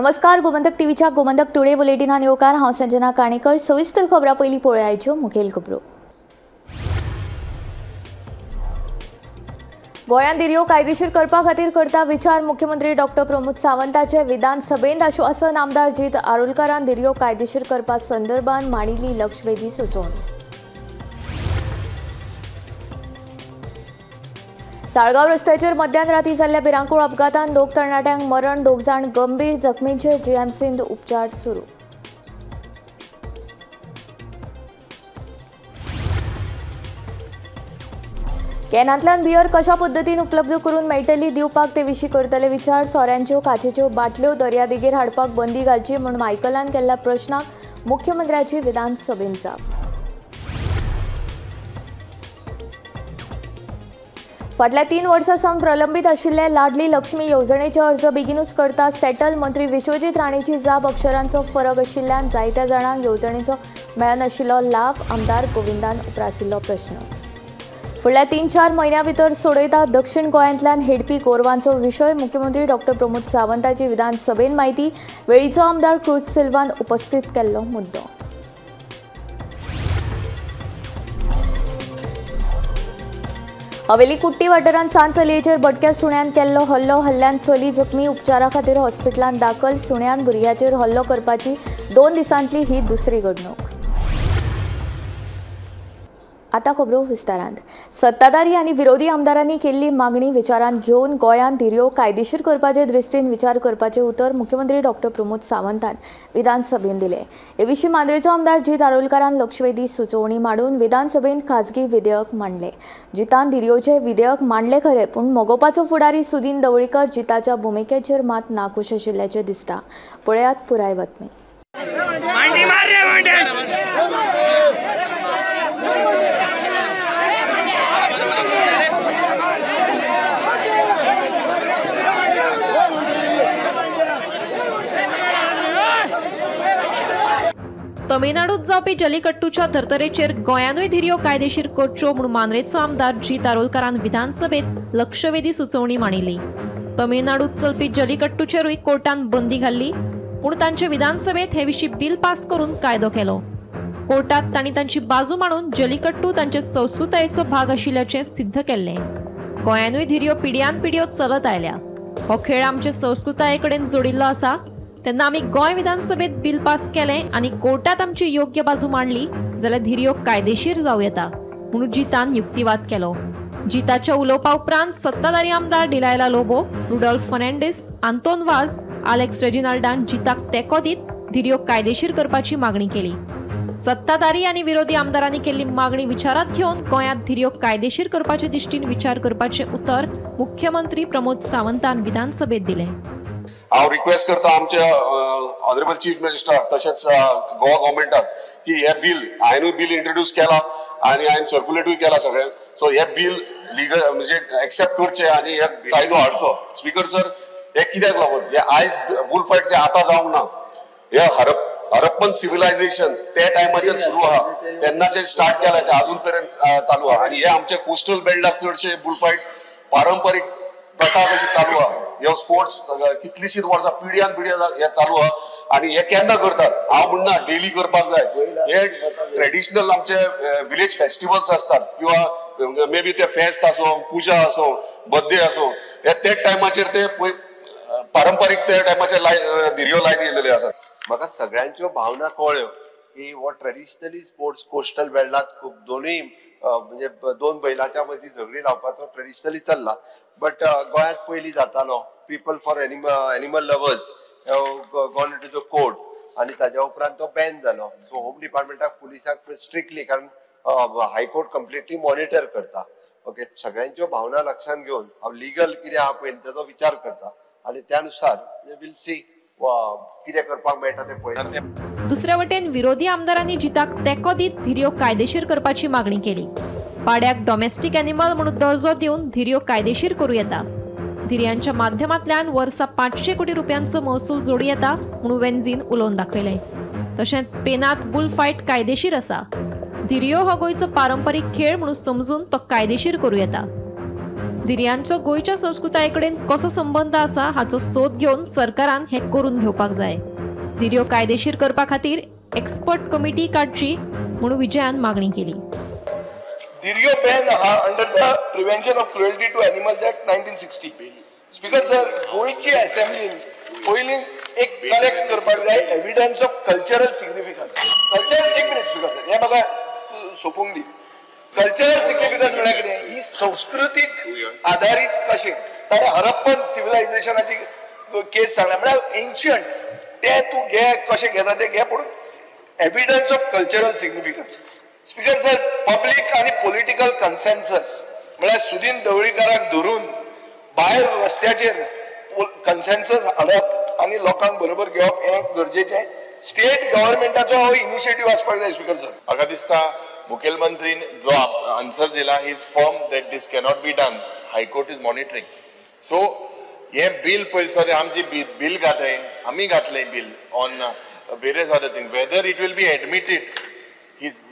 नमस्कार. गोमंतक टीव्हीच्या गोमंतक टुडे बुलेटिनान येवकार. हांव संजना काणेकर. सविस्तर खबरां पयलीं पळोवयाच्यो मुखेल खबरो. गोंयांत दर्यो कायदेशीर करपा खातीर करता विचार. मुख्यमंत्री डॉक्टर प्रमोद सावंताचे विधानसभेंत आश्वासन. आमदार जीत आरोलकारान दर्यो कायदेशीर करपा संदर्भात मांडिल्ली लक्षवेधी सुचोवणी. साळगांव रस्त्याचेर मध्यान राती जाल्ल्या भिरांकूळ अपघातांत 2 तरणाट्यांक मरण, 2 जाण गंभीर जखमींचेर जीएमसींत उपचार सुरू. कॅनांतल्यान बियर कशा पद्दतीन उपलब्ध करून मेळटली दिवपाक ते विशीं करतले विचार. सोऱ्यांच्यो काचेच्यो बाटल्यो दर्यादेगेर हाडपाक बंदी घालची म्हूण मायकलान केल्ल्या प्रश्नाक मुख्यमंत्र्याची विधानसभेंत जाप. फाटल्या 3 वर्सां सावन प्रलंबीत आशिल्ले लाडली लक्ष्मी येवजणेचे अर्ज बेगीनूच करता सेटल. मंत्री विश्वजीत राणेची जाप. अक्षरांचो फरक आशिल्ल्यान जायत्या जाणांक येवजणेचो मेळनाशिल्लो लाभ. आमदार गोविंदान उप्रासिल्लो प्रश्न. फुडल्या 3-4 म्हयन्यां भितर सोडयता दक्षिण गोंयांतल्यान हेडपी गोरवांचो विशय. मुख्यमंत्री डॉक्टर प्रमोद सावंताची विधानसभेंत म्हायती. वेळीचो आमदार क्रुज सिल्वान उपस्थित केल्लो मुद्दो. हवेली कुट्टी वाठारांत सांज चलयेचेर भटक्या सुण्यान केल्लो हल्लो. हल्ल्यान चली जखमी. उपचारा खातीर हॉस्पिटलांत दाखल. सुण्यान भुरग्याचेर हल्लो करपाची 2 दिसांतली ही दुसरी घडणूक. आता खबरो विस्तारांत. सत्ताधारी आनी विरोधी आमदारांनी केल्ली मागणी विचारांत घेवन गोंयांत दर्यो कायदेशीर करपाचे दृश्टीन विचार करपाचे उतर मुख्यमंत्री डॉक्टर प्रमोद सावंतान विधानसभेंत दिले. हे विशीं मांद्रेचो आमदार जीत आरोलकारान लक्षवेधी सुचोवणी मांडून विधानसभेंत खाजगी विधेयक मांडले. जितान दर्योचे विधेयक मांडले खरे, पूण मोगोवपाचो फुडारी सुदीन ढवळीकर जिताच्या भुमिकेचेर मात नाखुश आशिल्ल्याचें दिसता. पळयात पुराय बातमी. तमिळनाडूत जावपी जल्लीकट्टूच्या धर्तरेचेर गोंयानूय दर्यो कायदेशीर करच्यो म्हूण मांद्रेचो आमदार जीत आरोलकारान विधानसभेत लक्षवेधी सुचोवणी मांडिल्ली. तमिळनाडूत चलपी जल्लीकट्टूचेरूय कोर्टान बंदी घाल्ली, पूण तांचे विधानसभेत हे विशीं बिल पास करून कायदो केलो. कोर्टात तांणी तांची बाजू मांडून जल्लीकट्टू तांचे संस्कृतायेचो भाग आशिल्ल्याचें सिद्ध केल्लें. गोंयानूय दर्यो पिढ्यान पिढ्यो चलत आयल्या. हो खेळ आमचे संस्कृताये कडेन जोडिल्लो आसा. तेन्ना आमी गोंय विधानसभेत बिल पास केलें आनी कोर्टात आमची योग्य बाजू मांडली जाल्यार दर्यो कायदेशीर जावं येता म्हणून जितान युक्तिवाद केलो. जिताच्या उलोवपा उपरांत सत्ताधारी आमदार डिलायला लोबो, रुडॉल्फ फर्नांडीस, आंतोन वाज, आलेक्स रेजिनाल्डान जिताक तेंको दीत दर्यो कायदेशीर करपाची मागणी केली. सत्ताधारी आनी विरोधी आमदारांनी केल्ली मागणी विचारांत घेवन गोंयांत दर्यो कायदेशीर करपाचे दिश्टीन विचार करपाचे उतर मुख्यमंत्री प्रमोद सावंतान विधानसभेत दिले. हांव रिक्वेस्ट करता आमच्या ऑनरेबल चीफ मिनिस्टर तशेंच गोवा गव्हर्मेंटाक की हे बिल हांवेंनूय बिल इंट्रोड्यूस केला आनी हांवें सर्क्युलेटूय केला सगळें. सो हे बिल लिगल म्हणजे एक्सेप्ट करचे आनी हे कायदो हाडचो. स्पीकर सर, हे कित्याक लागून हे आयज बुल फायट जे आतां जावंक ना, हे हरप्पन सिव्हिलायझेशन त्या टायमाचेर सुरू आहा, तेन्नाचेर स्टार्ट केला ते अजून पर्यंत चालू आहा. आनी हे आमचे कोस्टल बेल्टाक चडशे बुल फायट्स पारंपारीक प्रथा कशी चालू आहा. ह्यो स्पोर्ट्स कितलीशीच वर्सां पिढ्यान पिढ्या हे चालू आहा आनी हे केन्ना करतात. हांव म्हणना डेली करपाक जाय. हे ट्रेडिशनल आमचे विलेज फेस्टिवल्स असतात किंवा मे बी ते फेस्त आसो, पुजा आसो, बर्थडे आसो, हे तेच टायमाचेर ते पारंपारीक त्या टायमाचेर दर्यो लायत गेलेले आसात. म्हाका सगळ्यांच्यो भावना कळ्यो की हो ट्रेडिशनली स्पोर्ट्स कोस्टल बेल्टात खूब दोनूय म्हणजे 2 बैलाच्या मदीं झगडी लावपाचो ट्रेडिशनली चल्ला. बट गोंयांत पयलीं जातालो people for animal lovers gone into the court आनी ताज्या उपरांत तो बॅन जालो. सो होम डिपार्टमेंटाक पुलिसाक स्ट्रिक्टली, कारण हायकोर्ट कंप्लिटली मॉनिटर करता. ओके, सगळ्यांच्यो भावना लक्षांत घेवन हांव लिगल कितें आहा पळय ताचो विचार करता आनी त्या नुसार विल सी कितें करपाक मेळटा ते पळयता. दुसरे वटेन विरोधी आमदारांनी जिताक तेंको दीत दर्यो कायदेशीर करपाची मागणी केली. पाड्याक डॉमेस्टीक एनिमल म्हणून दर्जो दिवन दर्यो कायदेशीर करूं येता. दर्यांच्या माध्यमांतल्यान वर्सा 500 कोटी रुपयांचो महसूल जोडूं येता म्हणून वेन्झीन उलोवन दाखयलें. तशेंच स्पेनात बुल फायट कायदेशीर आसा. दर्यो हो गोंयचो पारंपारीक खेळ म्हणून समजून तो कायदेशीर करूं येता. धिरयांचो गोंयच्या संस्कृताये कडेन कसो संबंध आसा हाचो सोद घेवन सरकारान हें करून घेवपाक जाय. धिऱ्यो कायदेशीर करपा खातीर एक्सपर्ट कमिटी काडची म्हणून विजयान मागणी केली. धिरयो बॅन आहा under the prevention of cruelty to animals act 1960. Speaker sir, गोंयची असेंब्लीन पयलीं एक कलेक्ट करपाक जाय evidence of cultural significance. Culture एक मिनिट स्पीकर सर, हे म्हाका सोपूंक दी. कल्चरल सिग्निफिकन्स म्हळ्यार कितें? ही संस्कृतीक आधारीत कशें ताणें हरप्पन सिव्हिलायझेशनाची केस सांगल्या म्हळ्यार एन्शियंट ते तूं घे कशें घेता ते घे, पूण evidence of cultural significance. Speaker sir, public आनी पॉलिटिकल कन्सेन्सस म्हळ्यार सुदीन ढवळीकाराक धरून भायर रस्त्याचेर कन्सेन्सस हाडप आनी लोकांक बरोबर घेवप हें गरजेचें. स्टेट गव्हर्मेंटाचो हो इनिशिएटीव आसपाक जाय. स्पीकर सर, म्हाका दिसता मुखेलमंत्रीन जो आन्सर दिला he is firm that this cannot be done. High court is monitoring. So हे बिल पयलीं आमची बिल घातले, आमी घातले bill on various other things. Whether it will be admitted,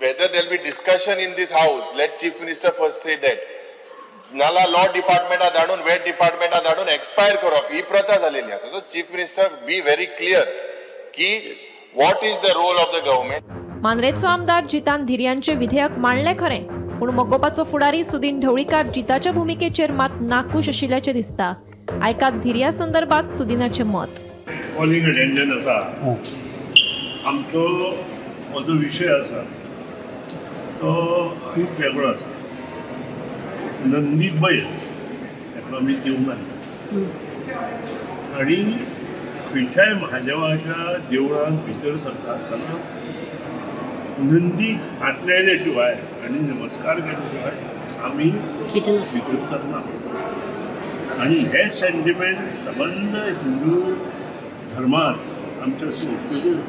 whether there will be discussion in this house, let Chief Minister first say that. नाला law डिपार्टमेंटा धाडून weight डिपार्टमेंटा धाडून expire करप ही प्रथा जालेली आसा. So chief minister be very clear की what is the role of the government. मांद्रेचो आमदार जितान धिरयांचे विधेयक मांडले खरें, पूण मोगोपाचो फुडारी सुदीन ढवळीकार जिताच्या भुमिकेचेर मात नाखूश आशिल्ल्याचें दिसता. आयकात धिरया संदर्भात सुदीनाचें मत. कॉलिंग अटेंडन आसा आमचो हो जो विशय आसा तो खूब वेगळो आसा. नंदी बैल ताका आमी देवळान आनी खंयच्याय महादेवाच्या देवळान भितर सरता नंदी हात लायल्या शिवाय आनी नमस्कार केल्या शिवाय आमी भितर सरना. आनी हे सेंटिमेंट संबंद हिंदू धर्मात आमच्या संस्कृतीत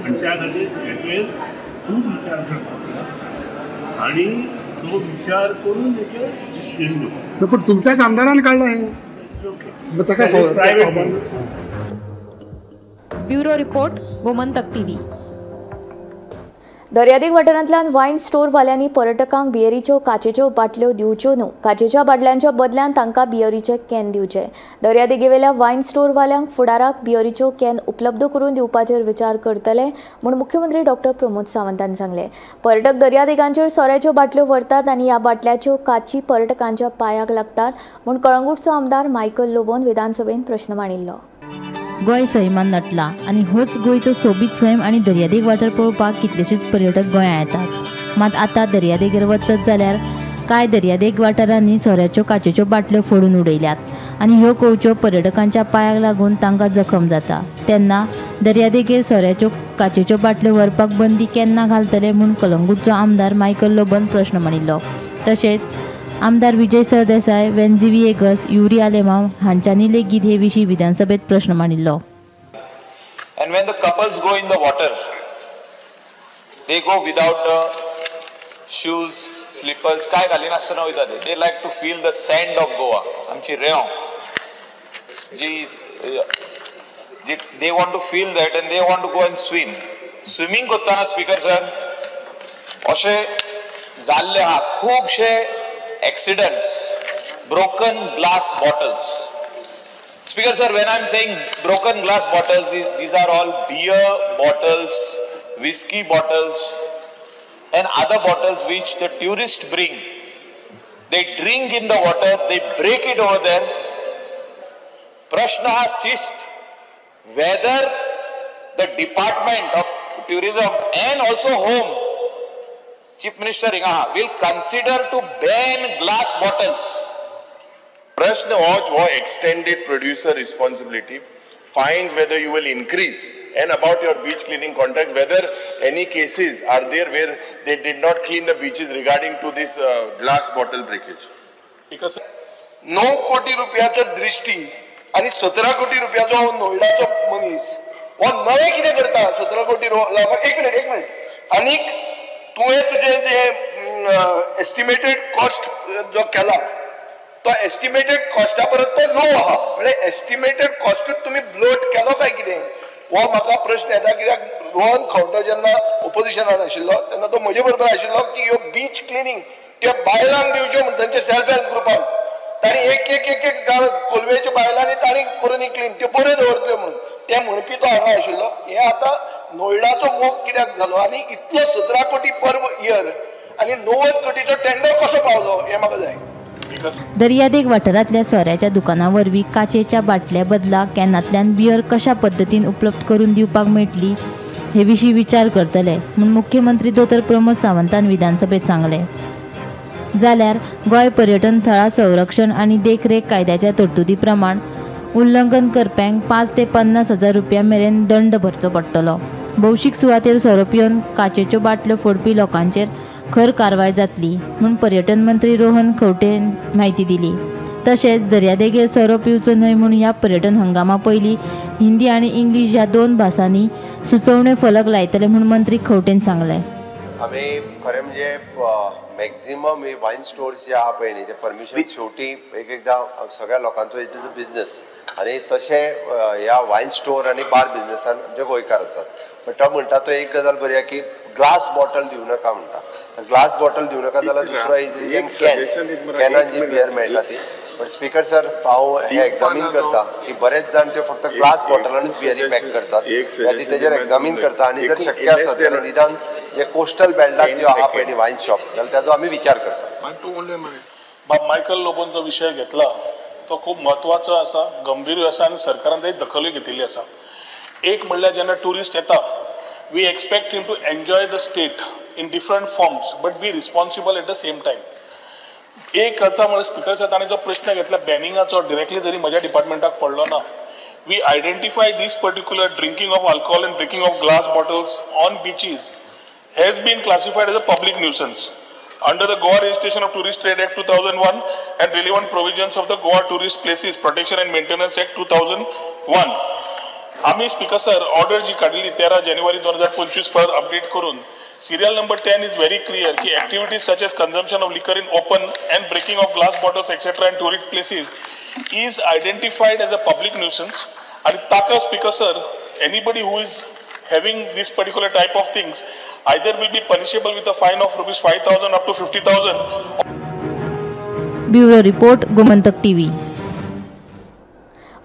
आनी त्या खातीर हेचेर खूब विचार करपाक जाय आनी तो विचार करून हेचेर डिसिजन घेवप. पण तुमच्याच आमदारान काढला हे ब्युरो रिपोर्ट, गोमंतक टीव्ही. दर्यादेग वाठारांतल्यान वायन स्टोर वाल्यांनी पर्यटकांक बियरीच्यो काचेच्यो बाटल्यो दिवच्यो न्हू. काचेच्या बाटल्यांच्या बदल्यान तांकां बियरीचे कॅन दिवचे. दर्यादेगेवेल्या वायन स्टोर वाल्यांक फुडाराक बियरीच्यो कॅन उपलब्ध करून दिवपाचेर विचार करतले म्हूण मुख्यमंत्री डॉक्टर प्रमोद सावंतान सांगले. पर्यटक दर्यादेगांचेर सोऱ्याच्यो बाटल्यो व्हरतात आनी ह्या बाटल्याच्यो काची पर्यटकांच्या पांयाक लागतात म्हूण कळंगूटचो आमदार मायकल लोबोन विधानसभेत प्रश्न मांडिल्लो. गोंय सैमान नटला आनी होच गोंयचो सोबीत सैम आनी दर्यादेग वाठार पळोवपाक कितलेशेच पर्यटक गोंया येतात. मात आतां दर्यादेगेर वचत जाल्यार कांय दर्यादेग वाठारांनी सोऱ्याच्यो काचेच्यो बाटल्यो फोडून उडयल्यात आनी ह्यो कोवच्यो पर्यटकांच्या पांयाक लागून तांकां जखम जाता. तेन्ना दर्यादेगेर सोऱ्याच्यो काचेच्यो बाटल्यो व्हरपाक बंदी केन्ना घालतले म्हूण कलंगूटचो आमदार मायकल लोबन प्रश्न मांडिल्लो. तशेंच आमदार विजय सरदेसाय, वेन्झी विएगस, युरी आलेमांव हांच्यांनी लेगीत हे विशीं विधानसभेत प्रश्न मांडिल्लो. And when the couples go in the water, they go without the shoes, slippers, काय घालीन आसतना वयता ते. They like to feel the sand of Goa. आमची रेंव जी they want to feel that and they want to go and swim. Swimming करताना speaker sir अशें जाल्ले आहा खूबशे accidents, broken glass bottles. Speaker sir, when I'm saying broken glass bottles, these are all beer bottles, whiskey bottles and other bottles which the tourists bring. They drink in the water, they break it over there. Prashna ceased whether the Department of Tourism and also Home, Chief Minister Ingaha, will consider to ban glass bottles. प्रश्न हो extended producer responsibility, fines whether you will increase, and about your beach cleaning contract, whether any cases are there where they did not clean the beaches regarding to this glass bottle breakage. because 9 कोटी रुपयाचो दृष्टी आणि 17 कोटी रुपयाचो नोयडाचो मनीस हो नवे कितें करता 17 कोटी लावपाक. एक मिनिट आनीक तुवें तुजें जे एस्टिमेटेड कॉस्ट जो केला तो एस्टिमेटेड कॉस्टा परत तो लो आहा. म्हणजे एस्टिमेटेड कॉस्टूच तुमी ब्लोट केलो काय कितें हो म्हाका प्रश्न येता. कित्याक रोहन खंवटो जेन्ना ओपोजिशनान आशिल्लो तेन्ना तो म्हजे बरोबर आशिल्लो की ह्यो बीच क्लिनींग त्यो बायलांक दिवच्यो म्हणून तांचे सेल्फ हेल्प ग्रुपान ताणी एक एक एक एक कोलवेच्या बायलांनी ताणी करून क्लीन त्यो बऱ्यो दवरतल्यो म्हणून ते म्हणपी तो हांगा आशिल्लो. हे आतां नोयडाचो मोग कित्याक जालो आनी इतलो 17 कोटी पर इयर आनी 90 कोटीचो टेंडर कसो पावलो हे म्हाका जाय. दर्यादेग वाठारांतल्या सोऱ्याच्या दुकानां वरवीं काचेच्या बाटल्या बदला कॅनांतल्यान बियर कशा पद्दतीन उपलब्ध करून दिवपाक मेळटली हे विशीं विचार करतले म्हूण मुख्यमंत्री दोतोर प्रमोद सावंतान विधानसभेत सांगले. जाल्यार गोंय पर्यटन थळां संरक्षण आनी देखरेख कायद्याच्या तरतुदी प्रमाण उल्लंघन करप्यांक 5 ते 50 हजार रुपया मेरेन दंड भरचो पडटलो. भौशीक सुवातेर सोरो पिवन काचेच्यो बाटल्यो फोडपी लोकांचेर खर कारवाय जातली म्हूण पर्यटन मंत्री रोहन खंवटेन म्हायती दिली. तशेंच दर्यादेगेर सोरो पिवचो न्हय म्हूण ह्या पर्यटन हंगामा पयलीं हिंदी आनी इंग्लीश ह्या 2 भासांनी सुचोवणे फलक लायतले म्हूण मंत्री खंवटेन सांगले. आमी खरें म्हणजे मॅक्झिमम वायन स्टोर्स जे आहा पळय न्ही ते परमिशन शेवटी एक एकदां सगळ्या लोकांचो इट इज अ बिझनस आनी तशें ह्या वायन स्टोर आनी बार बिझनसान जे गोंयकार आसात. पण तो म्हणटा तो एक गजाल बरी की ग्लास बॉटल दिवं नाका म्हणटा. ग्लास बॉटल दिवं नाका जाल्यार दुसरो कॅनान जी बियर मेळटा ती. पण स्पीकर सर हांव हे एग्जामीन करता की बरेच जाण ते फक्त ग्लास बॉटलांनीच बियरी पॅक करतात. तेजेर एग्जामीन करता आनी जर शक्य आसत जाल्यार निदान जे कोस्टल बेल्टाक जे आहा पळय न्ही वायन शॉप जाल्यार ताचो आमी विचार करता. मायकल लोबोनचो विशय घेतला तो खूब म्हत्वाचो आसा, गंभीर आसा आनी सरकारान ताची दखलूय घेतिल्ली आसा. एक म्हणल्यार जेन्ना टुरिस्ट येता we expect him to enjoy the state in different forms but be responsible at the same time. एक करता म्हणजे स्पीकर सर ताणें जो प्रश्न घेतला बॅनिंगाचो डिरेक्टली जरी म्हज्या डिपार्टमेंटाक पडलो ना. We identify this particular drinking of alcohol and drinking of glass bottles on beaches has been classified as a public nuisance under the Goa Registration of Tourist Trade Act 2001 and relevant provisions of the Goa Tourist Places Protection and Maintenance Act 2001. आम्ही speaker sir order जी काढली 13 जानेवारी 2025 पर update करून serial number 10 is very clear की activities such as consumption of liquor in open and breaking of glass bottles etc. in tourist places is identified as a public nuisance. आणि ताका speaker sir anybody who is having this particular type of things either will be punishable with a fine of ₹5,000 up to 50,000. Bureau report Gomantak TV.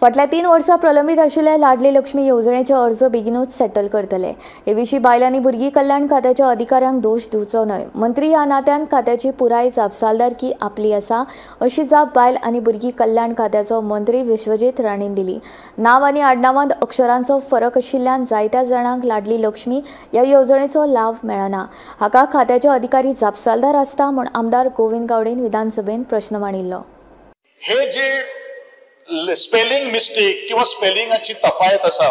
फाटल्या 3 वर्सां प्रलंबीत आशिल्ले लाडली लक्ष्मी येवजणेचे अर्ज बेगीनूच settle करतले. हे विशीं बायल आनी भुरगीं कल्याण खात्याच्या अधिकाऱ्यांक दोश दिवचो न्हय. मंत्री ह्या नात्यान खात्याची पुराय जापसालदारकी आपली आसा अशी जाप बायल आनी भुरगीं कल्याण खात्याचो मंत्री विश्वजीत राणेन दिली. नांव आनी आडनावांत अक्षरांचो फरक आशिल्ल्यान जायत्या जाणांक लाडली लक्ष्मी ह्या येवजणेचो लाव मेळना. हाका खात्याचे अधिकारी जापसालदार आसता म्हूण आमदार गोविंद गावडेन विधानसभेत प्रश्न मांडिल्लो. हे जे स्पेलिंग मिस्टेक किंवा स्पेलिंगाची तफावत आसा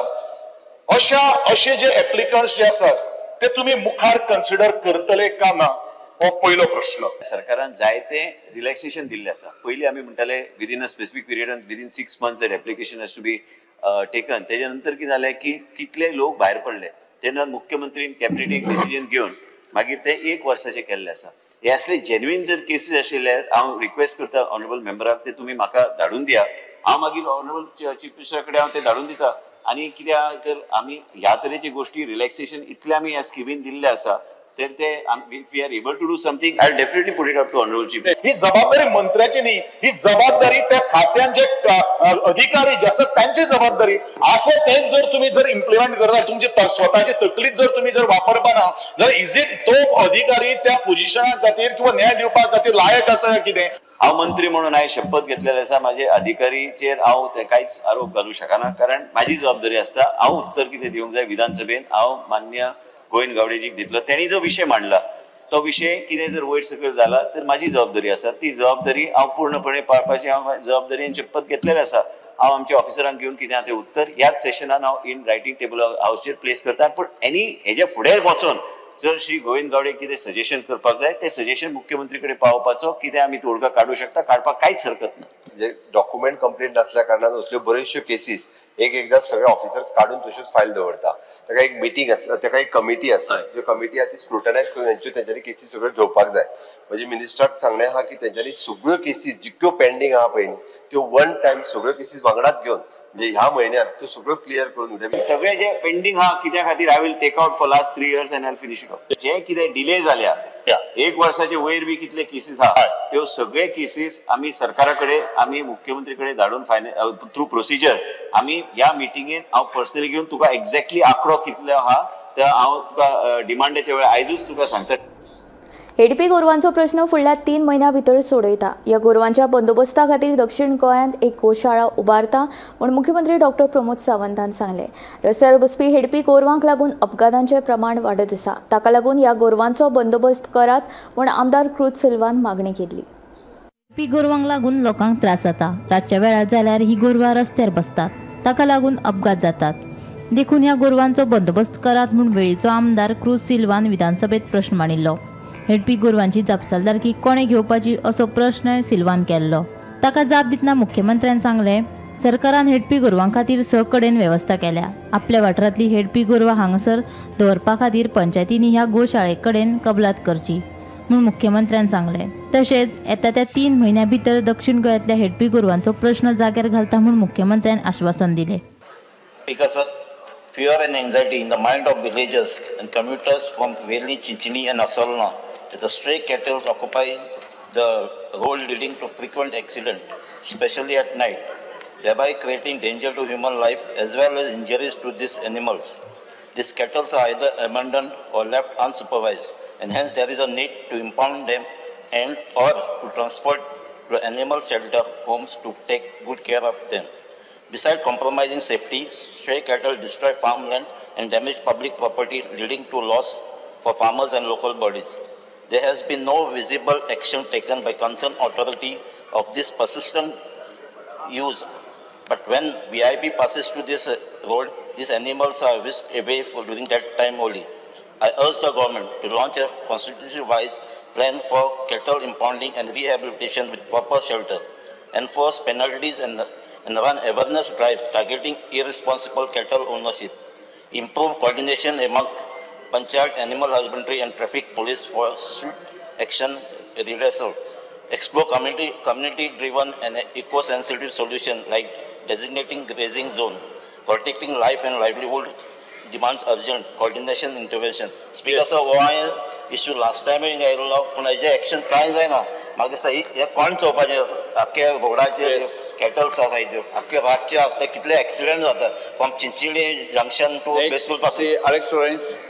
अशे जे एप्लिकंट्स जे आसात ते तुम्ही मुखार कन्सिडर करतले का ना हो पयलो प्रश्न. सरकारान जायते रिलॅक्सेशन दिल्ले आसा. पयलीं आमी म्हणटाले within a specific period and within 6 months that application has to be taken. तेज्या नंतर कितें जालें की कितले लोक भायर पडले तेन्ना मुख्यमंत्रीन कॅबिनेट एक डिसिजन घेवन मागीर ते 1 वर्साचे केल्ले आसा. हे असले जेन्युइन जर केसीस आशिल्ले हांव रिक्वेस्ट करता ऑनरेबल मेंबराक ते तुमी म्हाका धाडून दिया. हांव मागीर ऑनरेबल चीफ मिनिस्टरा कडेन हांव ते धाडून दिता. आनी कित्याक जर आमी ह्या तरेची गोष्टी रिलॅक्सेशन इतले आमी ह्या स्किमीन दिल्ले आसा तर ते if we are able to do something I will definitely put it up to honourable chief. ही जबाबदारी मंत्र्याची न्ही, ही जबाबदारी त्या खात्यान जे अधिकारी जे आसात त्यांची जबाबदारी. असं तेच जर तुम्ही जर इम्प्लिमेंट करता तुमची स्वतःची तकलीच जर तुम्ही जर वापरपा ना जाल्यार इज इट तो अधिकारी त्या पोझिशना खातीर किंवा न्याय दिवपा खातीर लायक आसा कितें. हांव मंत्री म्हणून हांवें शपथ घेतलेले आसा. म्हाजे अधिकारीचेर हांव ते कांयच आरोप घालूं शकना कारण म्हाजी जबाबदारी आसता. हांव उत्तर कितें दिवंक जाय विधानसभेन हांव मान्य गोविंद गावडेजीक दितलो. त्यांनी जो विषय मांडला तो विषय कितें जर वयर सकयल जाला तर म्हाजी जबाबदारी आसा. ती जबाबदारी हांव पूर्णपणे पाळपाची हांव जबाबदारीन शपथ घेतलेली आसा. हांव आमच्या ऑफिसरांक घेवन कितें आहा तें उत्तर ह्याच सेशनान हांव इन रायटिंग टेबल हावचेर प्लेस करता. पूण हेज्या फुडें वचोन जर श्री गोविंद गावडे कितें सजेशन करपाक जाय ते सजेशन मुख्यमंत्री कडेन पावोवपाचो कितें आमी तोडगा काडूं शकता काडपाक कांयच हरकत ना. म्हणजे डॉक्युमेंट कंप्लीट नासल्या कारणान असल्यो बऱ्योचश्यो केसीस एकदा सगळे ऑफिसर्स काढून तश्योच फायल दवरता. ताका एक मिटींग आसता, ताका एक कमिटी आसा, ज्यो कमिटी आहा ती स्क्रुटनायज करून तेंच्यांनी केसी सगळ्यो घेवपाक जाय. म्हणजे मिनिस्टराक सांगलें आहा की तेंच्यांनी सगळ्यो केसीस जितक्यो पेंडींग आहा पळय त्यो 1 time सगळ्यो केसीस वांगडाच घेवन म्हणजे ह्या म्हयन्यात त्यो सगळ्यो क्लियर करून उडय. सगळे जे पेंडींग आहा कित्या खातीर I will take out for last 3 years and I will finish it off. जे कितें डिले जाल्या 1 वर्साचे वयर बी कितले केसीस आहा त्यो सगळे केसीस आम्ही सरकाराकडे आम्ही मुख्यमंत्रीकडे धाडून थ्रू प्रोसिजर आम्ही ह्या मिटिंगेन हांव पर्सनली घेवन तुका एक्झॅक्टली आंकडो कितलो आहा ते हांव तुका डिमांडाच्या वेळार आयजूच तुका सांगता. हेडपी गोरवांचो प्रश्न फुडल्या 3 म्हयन्या भितर सोडयता. ह्या गोरवांच्या बंदोबस्ता खातीर दक्षिण गोंयांत एक गोशाळा उबारता म्हूण मुख्यमंत्री डॉक्टर प्रमोद सावंतान सांगले. रस्त्यार बसपी हेडपी गोरवांक लागून अपघातांचें प्रमाण वाडत आसा. ताका लागून ह्या गोरवांचो बंदोबस्त करात म्हूण आमदार क्रूज सिल्वान मागणी केल्ली. हेडपी गोरवांक लागून लोकांक त्रास जाता. रातच्या वेळार जाल्यार ही गोरवां रस्त्यार बसतात. ताका लागून अपघात जातात. देखून ह्या गोरवांचो बंदोबस्त करात म्हूण वेळीचो आमदार क्रूज सिल्वान विधानसभेत प्रश्न मांडिल्लो. हेडपी गोरवांची जापसालदारकी कोणे घेवपाची असो प्रश्न सिल्वान केल्लो. ताका जाप दितना मुख्यमंत्र्यान सांगले सरकारान हेडपी गोरवां खातीर 6 कडेन वेवस्था केल्या. आपल्या वाठारांतली हेडपी गोरवां हांगासर दवरपा खातीर पंचायतींनी ह्या गोशाळे कडेन कबलात करची म्हूण मुख्यमंत्र्यान सांगले. तशेंच येता त्या 3 म्हयन्या भितर दक्षिण गोंयांतल्या हेडपी गोरवांचो प्रश्न जाग्यार घालता म्हूण मुख्यमंत्र्यान आश्वासन दिलें. Fear and anxiety in the mind of villagers and commuters from Veli, Chinchini and Asalna that the stray cattle occupy the road leading to frequent accidents, especially at night, thereby creating danger to human life as well as injuries to these animals. These cattle are either abandoned or left unsupervised, and hence there is a need to impound them and or to transfer to animal shelter homes to take good care of them. Besides compromising safety, stray cattle destroy farmland and damage public property, leading to loss for farmers and local bodies. There has been no visible action taken by concerned authority of this persistent use. But when VIP passes to this road, these animals are whisked away during that time only. I urge the government to launch a constitution-wise plan for cattle impounding and rehabilitation with proper shelter, enforce penalties and run awareness drives targeting irresponsible cattle ownership, improve coordination among Panchayat, animal husbandry and traffic police for swift action redressal, explore community-driven and eco-sensitive solution like designating grazing zone, protecting life and livelihood demands urgent coordination intervention. Speaker sir, हो issue last time in आयलो पण हेजे action कांय जायना. म्हाका दिसता हे कोण चोवपाचें आख्या रोडाचेर कॅटल्स आसा हेज्यो आख्खे रातचे आसता कितले एक्सिडेंट जाता from Chinchini junction to Betul पासून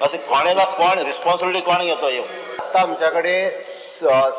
अशें कोण रिस्पॉन्सिबिलिटी कोण घेतो ह्यो. आतां आमच्या कडेन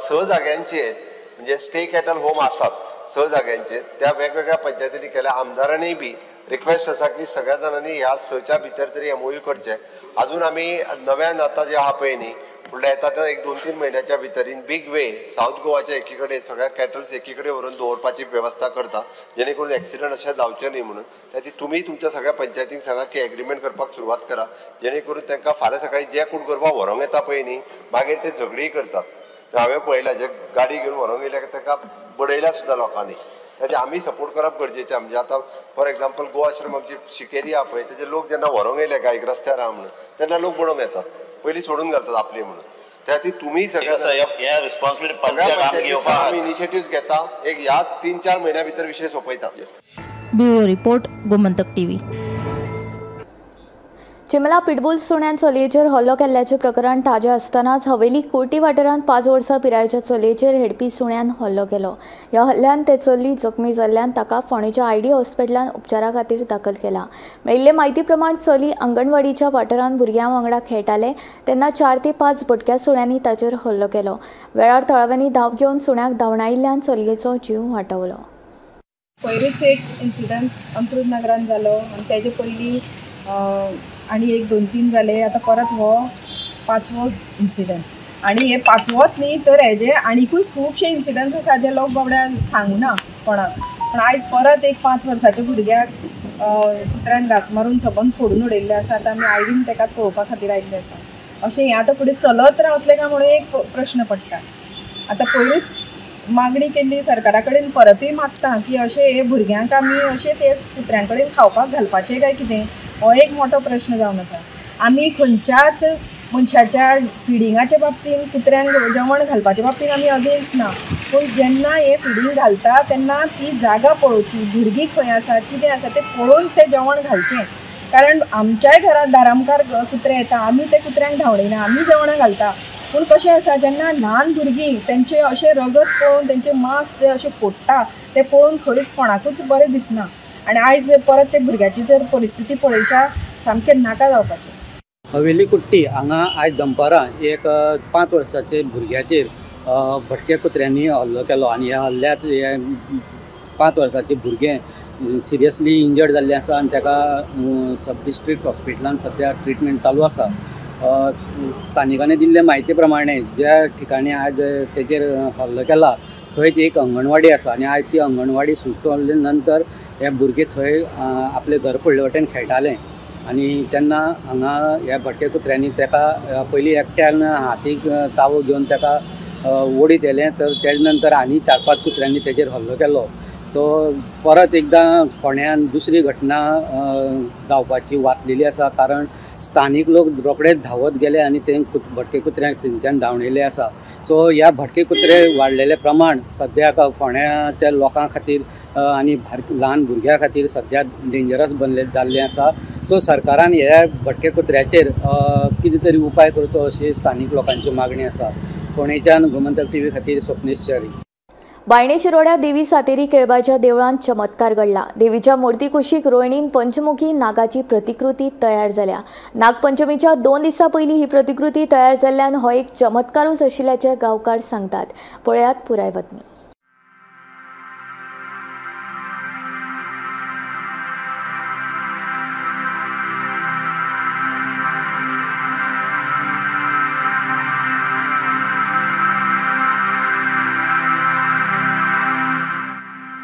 6 जाग्यांचेर म्हणजे स्टे कॅटल होम आसात 6 जाग्यांचेर. त्या वेगवेगळ्या पंचायतींनी केल्या. आमदारांनी बी रिक्वेस्ट आसा की सगळ्या जाणांनी ह्या 6च्या भितर तरी MOU करचे. अजून आमी नव्यान आतां जे आहा पळय न्ही फुडल्या येता त्या 1-2-3 म्हयन्याच्या भितरीन बिग वे साऊथ गोवाच्या एकीकडे सगळ्या कॅटल्स एकीकडे व्हरून दवरपाची वेवस्था करता जेणे करून एक्सिडंट अशें जावचे न्ही म्हणून. त्या तुमी तुमच्या सगळ्या पंचायतींक सांगा की एग्रीमेंट करपाक सुरवात करा जेणे करून तांकां फाल्यां सकाळीं जे कोण गोरवां व्हरोंक येता पळय न्ही मागीर ते झगडीय करतात. हांवें पळयलां जे गाडी घेवन व्हरोंक येयल्या तांकां बडयल्या सुद्दां लोकांनी. ताजे आमी सपोर्ट करप गरजेचें. म्हणजे आतां फॉर एक्झाम्पल गो आश्रम आमची शिकेरी आहा पळय तेजे लोक जेन्ना व्हरोंक येयले गायक रस्त्यार आहा म्हणून तेन्ना लोक बडोवंक येतात पयलीं सोडून घालतात आपली म्हणून. त्या खातीर तुमी सगळ्या रिस्पॉन्सिबिलिटी इनिशिएटिव्ह घेता एक ह्या 3-4 म्हयन्या भितर विशय सोंपयता. Bureau report Gomantak TV. चिमला पिटबुल सुण्यान चलयेचेर हल्लो केल्ल्याचें प्रकरण ताजें आसतनाच हवेली कोर्टी वाठारांत 5 वर्सां पिरायेच्या चलयेचेर हेडपी सुण्यान हल्लो केलो. ह्या हल्ल्यान ते चली जखमी जाल्ल्यान ताका फोंडेच्या ID हॉस्पिटलांत उपचारा खातीर दाखल केला. मेळिल्ले म्हायती प्रमाण चली अंगणवाडीच्या वाठारांत भुरग्यां वांगडा खेळटाले तेन्ना 4 ते 5 भटक्या सुण्यांनी ताचेर हल्लो केलो. वेळार थळाव्यांनी धांव घेवन सुण्याक धांवडायिल्ल्यान चलयेचो जीव वाटावलो. पयरूच एक इन्सिडन्स अंत्रूज नगरान जालो आनी तेजे पयलीं आनी एक 2-3 जाले. आतां परत हो 5वो इन्सिडन्स आनी हे 5वोच न्ही तर हेजे आनीकूय खुबशे इन्सिडन्स आसा जे लोक बाबड्या सांगना कोणाक. पण आयज परत एक 5 वर्साच्या भुरग्याक कुत्र्यान घास मारून सबंद फोडून उडयल्ले आसा. आतां आमी आयडीन ताका पळोवपा खातीर आयिल्ले आसा. अशें हें आतां फुडें चलत रावतलें काय म्हणून एक प्रश्न पडटा. आतां पयरूच मागणी केल्ली सरकारा कडेन परतूय मागता की अशें हे भुरग्यांक आमी अशें ते कुत्र्यां कडेन खावपाक घालपाचें काय कितें हो एक मोठो प्रश्न जावन आसा. आमी खंयच्याच मनशाच्या फिडिंगाच्या बाबतीन कुत्र्यांक जेवण घालपाच्या बाबतीन आमी अगेन्स्ट ना. पूण जेन्ना हे फिडींग घालता तेन्ना ती जागा पळोवची भुरगीं खंय आसा कितें आसा तें पळोवन तें जेवण घालचें. कारण आमच्याय घरांत दारामुखार कुत्रे येता आमी ते कुत्र्यांक धांवडयना आमी जेवणां घालता पूण कशें आसा जेन्ना ल्हान भुरगीं तेंचे अशें रगत पळोवन तेंचे मांस ते अशें फोडटा तें पळोवन खंयच कोणाकूच बरें दिसना आनी आयज परत ते भुरग्याची जर परिस्थिती पळयशा सामकें नाका जावपाचें। हवेली कुट्टी हांगा आयज दनपारां एक 5 वर्साचे भुरग्याचेर भटक्या कुत्र्यांनी हल्लो केलो आनी ह्या हल्ल्यांत 5 वर्साचें भुरगें सिरियसली इंजर्ड जाल्लें आसा आनी ताका सब डिस्ट्रिक्ट हॉस्पिटलांत सद्या ट्रिटमेंट चालू आसा। स्थानिकांनी दिल्ले म्हायती प्रमाणे ज्या ठिकाणी आज तेजेर हल्लो केला थंयच एक अंगणवाडी आसा आनी आयज ती अंगणवाडी सुटले नंतर हे भुरगे थंय आपले घर फुडले वटेन खेळटाले आनी तेन्ना हांगा ह्या भटक्या कुत्र्यांनी ताका पयलीं एकट्यान हातीक चावो घेवन ताका ओडीत येलें तर तेजे नंतर आनी 4-5 कुत्र्यांनी तेजेर हल्लो केलो। सो परत एकदां फोंड्यान दुसरी घटना जावपाची वाचलेली आसा कारण स्थानीक लोक रोखडेच धांवत गेले आनी ते भटके कुत्र्यांक थंयच्यान धांवणयले आसा। सो ह्या भटके कुत्रे वाडलेले प्रमाण सद्याक फोंड्याच्या लोकां खातीर आनी ल्हान भुरग्यां खातीर सद्या डेंजरस जाल्लें आसा। सो सरकारान ह्या भटके कुत्र्याचेर कितें तरी उपाय करचो अशी स्थानीक लोकांची मागणी आसा। फोंडेच्यान गोमंतक टीव्ही खातीर स्वप्नेश च्यारी। बायणे शिरोड्या देवी सातेरी केळबाच्या देवळांत चमत्कार घडला। देवीच्या मूर्ती कुशीक रोहिणीन पंचमुखी नागाची प्रतिकृती तयार जाल्या। नागपंचमीच्या 2 दिसां पयलीं ही प्रतिकृती तयार जाल्ल्यान हो एक चमत्कारूच आशिल्ल्याचे गांवकार सांगतात। पळयात पुराय बातमी।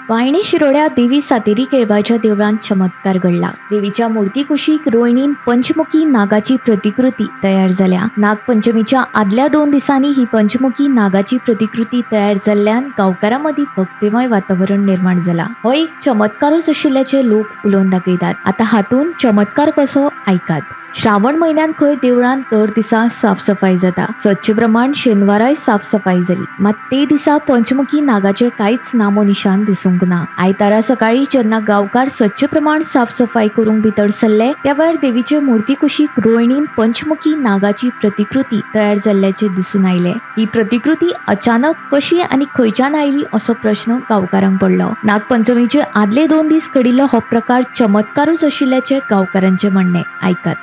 बायणे शिरोड्या देवी सातेरी केळबाच्या देवळांत चमत्कार घडला। देवीच्या मूर्ती कुशीक रोहिणीन पंचमुखी नागाची प्रतिकृती तयार जाल्या। नागपंचमीच्या आदल्या 2 दिसांनी ही पंचमुखी नागाची प्रतिकृती तयार जाल्ल्यान गांवकारां मदीं भक्तिमय वातावरण निर्माण जाला। हो एक चमत्कारूच आशिल्ल्याचे लोक उलोवन दाखयतात। आता हातून चमत्कार कसो आयकात। श्रावण म्हयन्यात खंय देवळांत दर दिसा साफसफाई जाता। सदचे प्रमाण शेनवाराय साफसफाई जाली, मात ते दिसा पंचमुखी नागाचे कांयच नामो निशान दिसूंक ना। आयतारा सकाळी जेन्ना गांवकार सदचे प्रमाण साफसफाई करूंक भितर सरले त्या वेळार देवीचे मूर्ती कुशीक रोहिणीन पंचमुखी नागाची प्रतिकृती तयार जाल्ल्याचे दिसून आयले। ही प्रतिकृती अचानक कशी आनी खंयच्यान आयली असो प्रश्न गांवकारांक पडलो। नागपंचमीचे आदले 2 दीस घडिल्लो हो प्रकार चमत्कारूच आशिल्ल्याचे गांवकारांचे म्हणणे आयकात।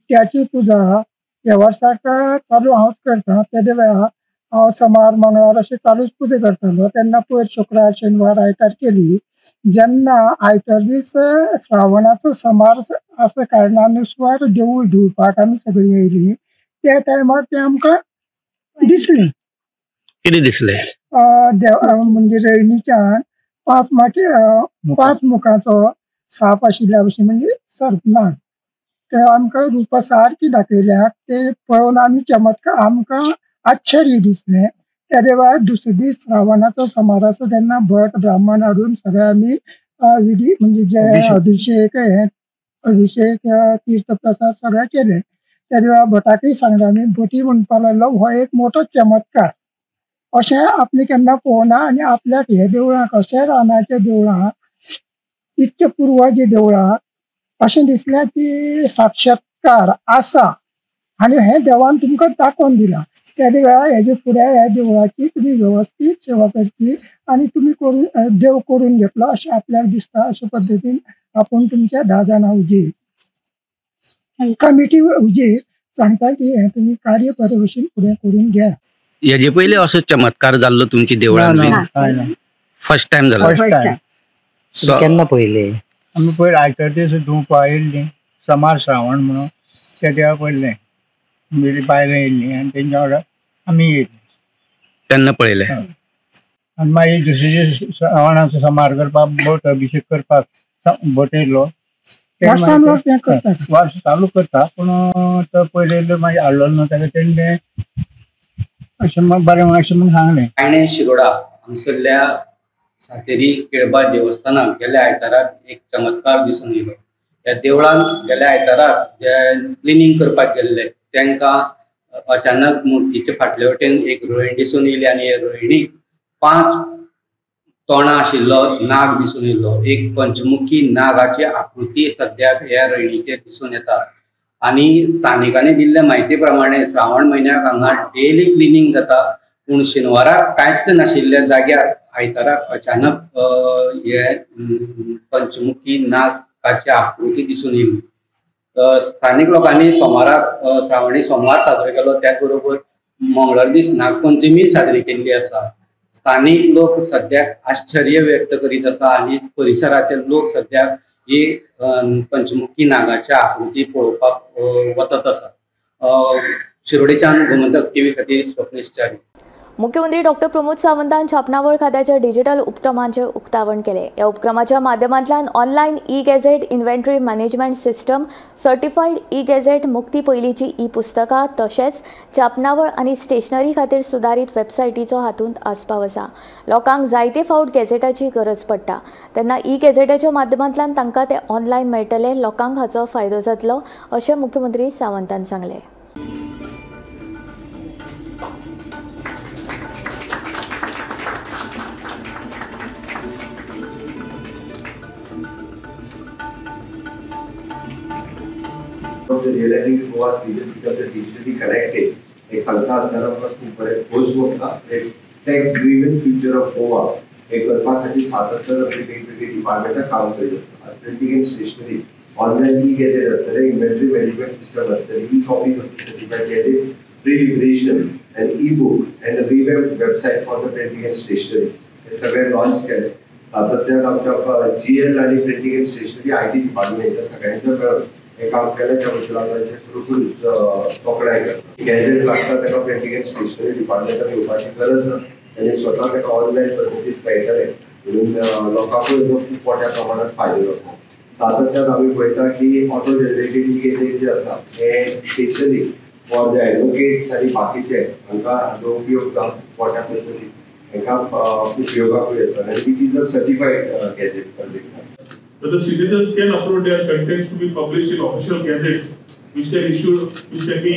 त्याची पुजा ह्या वर्साक चालू हांवच करता। तेदे वेळार हांव सोमार मंगळार अशें चालूच पुजा करतालो तेन्ना पयर शुक्रार शेनवार आयतार केली। जेन्ना आयतार दीस श्रावणाचो समार आसा कारणान सुवार देवूळ धुवपाक आमी सगळीं येयली त्या टायमार ते आमकां दिसलें। कितें दिसलें? म्हणजे रेणीच्यान 5 मुखाचो साप आशिल्ल्या भशेन म्हणजे सर्पनाग ते आमकां रुपां सारकी दाखयल्यात। ते पळोवन आमी चमत्कार आमकां आश्चर्य दिसलें। त्या वेळार दुसरे दीस श्रावणाचो समार आसा तेन्ना भट ब्राह्मण हाडून सगळे आमी विधी म्हणजे जे अभिषेक तीर्थप्रसाद सगळे केले। त्या वेळार भटाकय सांगले आमी। भटी म्हणपाक लागलो हो एक मोठो चमत्कार अशें आपणे केन्ना पळोवना आनी आपल्याक हे देवळाक अशें रानाच्या देवळां इतके पुर्वजे देवळां अशें दिसलें की साक्षात्कार आसा आनी हे देवान तुमकां दाखोवन दिला। त्या वेळार हेजे फुडें ह्या देवळाची तुमी वेवस्थीत सेवा करची आनी तुमी करून देव करून घेतलो अशें आपल्याक दिसता। अशे पद्दतीन आपूण तुमच्या 10 जाणां उजेड कमिटी उजेड सांगता की हे तुमी कार्य बरे भशेन फुडें करून घ्या। हेजे पयलीं असो चमत्कार जाल्लो तुमची देवळांत? फर्स्ट टायम जालो? केन्ना पयले? आमी पयर आयतार दीस धुवपा येयल्लीं समार श्रावण म्हणून त्या देवा पयलें मेरी बायलां येयल्लीं आनी तेंच्या वांगडा आमी येयलीं तेन्ना पळयलें। आनी मागीर दुसरे दीस श्रावणाचो समार करपाक बोट अभिषेक करपाक बोट येयलो वर्स चालू करता पूण तो पयले मागीर हाडलो न्हू ताका तेणें अशें बरें अशें म्हणून सांगलें। बायणे शिरोडा हांगसरल्या सातेरी केळबा देवस्थानाक गेल्या आयताराक एक चमत्कार दिसून येयलो। ह्या देवळान गेल्या आयताराक जे क्लिनींग करपाक गेल्ले तांकां अचानक मुर्तीचे फाटले वटेन एक रोहिणी दिसून येयली आनी रोहिणीक 5 तोंडां आशिल्लो नाग दिसून येयलो। एक पंचमुखी नागाची आकृती सद्याक ह्या रोहिणीचेर दिसून येता। आणि स्थानिकांनी दिल्ल्या म्हायती प्रमाणे श्रावण म्हयन्याक हांगा डेली क्लिनिंग जाता, पूण शेनवाराक कांयच नाशिल्ल्या जाग्यार आयताराक अचानक हे पंचमुखी नागाची आकृती दिसून येयली. स्थानिक लोकांनी सोमाराक श्रावणी सोमवार साजरो केलो, त्याच बरोबर मंगळार दीस नागपंचमी साजरी केल्ली आसा. स्थानिक लोक सद्याक आश्चर्य व्यक्त करीत आसा आनी परिसराचे लोक सद्याक ही पंचमुखी नागाची आकृती पळोवपाक वचत आसा. शिरोडेच्यान गोमंतक टीव्ही खातीर स्वप्नेश च्यारी. मुख्यमंत्री डॉक्टर प्रमोद सावंतान छापणावळ खात्याच्या डिजिटल उपक्रमांचे उक्तावण केले. या उपक्रमाच्या माध्यमांतल्यान online e gadget inventory management system, certified E gadget मुक्ती पयलींची ई पुस्तकां तशेंच छापणावळ आनी स्टेशनरी खातीर सुदारीत वेबसायटीचो हातूंत आस्पाव आसा. लोकांक जायते फावट गॅझेटाची गरज पडटा तेन्ना ई गॅझेटाच्या माध्यमांतल्यान तांकां ते ऑनलायन मेळटले. लोकांक हाचो फायदो जातलो अशें मुख्यमंत्री सावंतान सांगलें. The realizing Goa's vision because digitally connected. एक संस्था असताना खूप बरेच ठोस होता. एक tech driven future of Goa हे करपा खातीर सातत्यान वेगवेगळी डिपार्टमेंटां काम करीत आसता. Printing and stationery, online e gazette आसतले, इन्व्हेंटरी मॅनेजमेंट सिस्टम आसतले, e copy certified gazette, pre liberation and e book and revamped website for the printing and stationeries हे सगळे लॉन्च केले. सातत्यान आमच्या जीएल आणि printing and stationery IT department यांच्या सगळ्यांच्या मेळून हे काम केल्याच्या बद्दल खरोखर तोखणाय करता. गॅझेट लागता ताका प्रिंटिंग एंड स्टेशनरी डिपार्टमेंटान येवपाची गरज ना, तांणी स्वता ताका ऑनलायन पद्दतीन मेळटले म्हणून लोकांकूय खूब मोठ्या प्रमाणात फायदो जाता. सातत्यान आमी पळयता की ऑटो जनरेटेड ई गॅझेट जे आसा हे स्पेशली फॉर द एडवोकेट्स आनी बाकीचे हांकां हाचो उपयोग मोठ्या पद्दतीन हांकां उपयोगाक येता आनी it is the certified gadget पद्दतीन. But the citizens can upload their contents to be published in official gazettes, which can be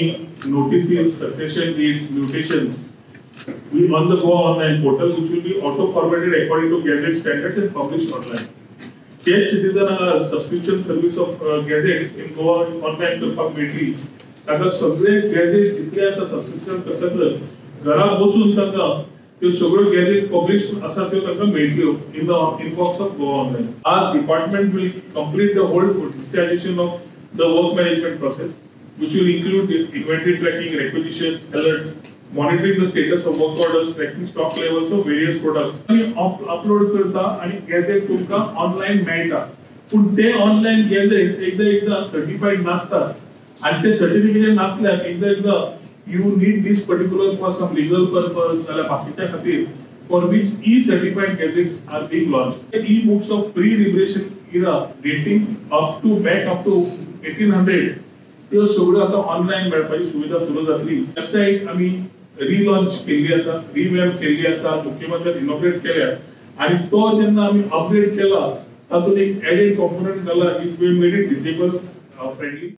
notices, succession deeds, mutations. We on the Goa online portal, which will be auto-formatted according to gazette standards and published online. Each citizen subscription service of gazette in Goa online करपाक मेळटली. ताका सगळे gadget जितले आसा subscription करतकच घरा बसून तांकां त्यो सगळ्यो गॅझेट पब्लिश आसा त्यो तांकां मेळटल्यो in the inbox of Goa online. आज department will complete the whole digitization of the work management process, which will include inventory tracking, requisitions, alerts, monitoring the status of work orders, tracking stock levels of various products. आणि upload करता आणि gadget तुमकां online मेळटा, पूण ते online gadgets एकदा certified नासतात आणि ते सर्टिफिकेशन नासल्याक एकदा you need this particular for some legal purpose नाल्या बाकीच्या खातीर for which e-certified gazettes are being launched. E-books of pre-liberation era dating back up to 1800 त्यो सगळ्यो आता ऑनलायन मेळपाची सुविधा सुरू जातली. वेबसाईट आमी रिलॉन्च केल्ली आसा, रिवॅम्प केल्ली आसा, मुख्यमंत्र्यान इनॉग्रेट केल्या आणि तो जेन्ना आमी अपडेट केला तातूंत एक एडेड कॉम्पोनंट घाला is we made it disable friendly.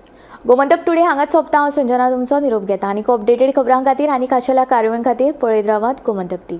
Gomantak today हांगाच सोंपता. हांव संजना तुमचो निरोप घेता. आनी अपडेटेड खबरां खातीर आनी खाशेल्या कार्यावळीं खातीर पळयत रावात गोमंतक TV.